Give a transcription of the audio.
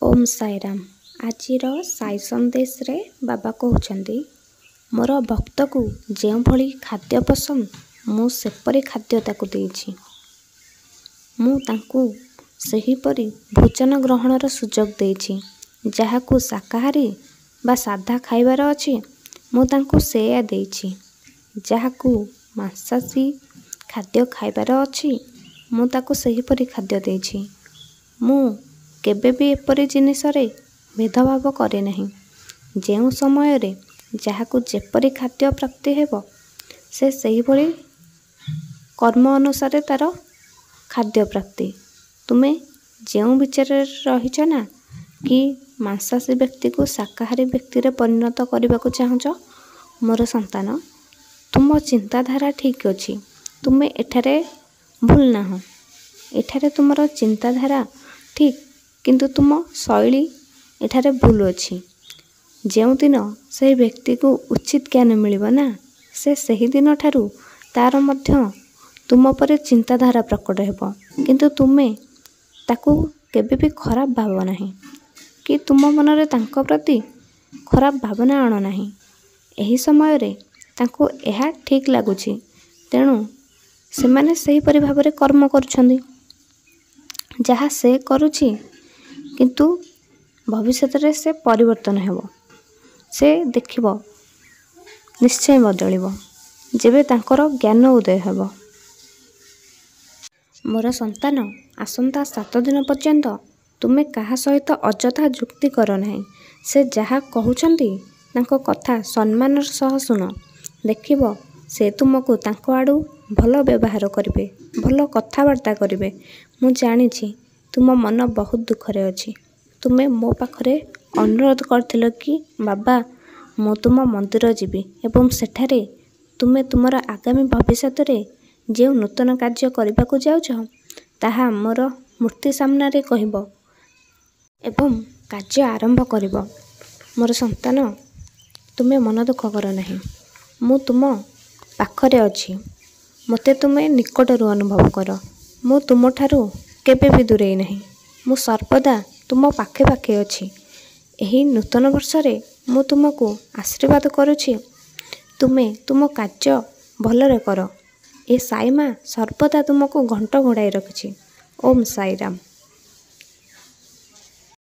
ओम साईराम। आजिर साई संदेश रे बाबा कहउछंती मोर भक्त को जेउ भली खाद्य पसंद मु सेपरी खाद्य ताकु देइछि। मु तांकु सेहीपरि भोजन ग्रहणर सुजोग देइछि। जाहाकु शाकाहारी बा साधा खाइबार अछि मु तांकु सेया देइछि। जाहाकु मांसासी खाद्य खाइबार अछि मु ताकु सेहीपरि खाद्य देइछि। मु केबे भी एपरि जिनिसरे भेदभाव करे नहीं। जेउ समय रे जाहाकु जेपरि खाद्य प्राप्ति हेबो से सही भली कर्म अनुसार तार खाद्य प्राप्ति। तुमे जेउ विचार रहिछ ना कि मांसासी व्यक्ति को शाकाहारी व्यक्ति रे परिणत करने को चाहछ, मोर संतान तुम चिंताधारा ठीक अछि। तुमे एठारे भूल ना हो। एठारे तुमर चिंताधारा ठीक किंतु तुम शैली एठारे भूल अछि। जेउ दिन से व्यक्ति को उचित ज्ञान मिलिबो ना से सही दिन ठारू तार मध्य तुम पर चिंताधारा प्रकट हेबो। किंतु तुमे ताकू केबे भी खराब भाव नाही कि तुम मन रे तांको प्रति खराब भावना आनो नाही। एही समय रे तांको एहा ठीक लागुछि तेणु से माने सही परि भाबरे कर्म करूछंदी। जहा से करूछि किंतु भविष्य रे से परिवर्तन हेबो। से देखिबो निश्चय बदलिबो जेबे तांकर ज्ञान उदय हेबो। मोर संतान आसंता 7 दिन पर्यंत तुमे काहा सहित अजथा जुक्ति कर नाही। से जहा कहउछंती तांको कथा सम्मान सह सुनो। देखिबो से तुमको तांको आडू भलो व्यवहार करिवे, भलो कथावार्ता करिवे। मु जानिछि तुम मन बहुत दुख रे अछि। तुमे मो पाखरे अनुरोध करथिलो कि बाबा मु तुम मंदिर जीवी एवं सेठारे तुमे तुमर आगामी भविष्यत रे जे नूतन कार्य करबा को जाउछ ताहा मोर मूर्ति सामना रे कहिबो एवं कार्य आरंभ करिबो। मोर संतान तुमे मन दुख कर नाही। मु तुम पाखरे अछि। मते तुमे निकटरू अनुभव कर। मु तुम ठारू केबे भी दूरे नहीं। मु सर्वदा तुम पाखे पाखे अछि। एही नूतन वर्ष रे मु तुमको आशीर्वाद करूछि तुमे तुम कार्य भलरे कर। ए साई माँ सर्वदा तुमको घंट घोड़ाई रखिछि। ओम साईराम।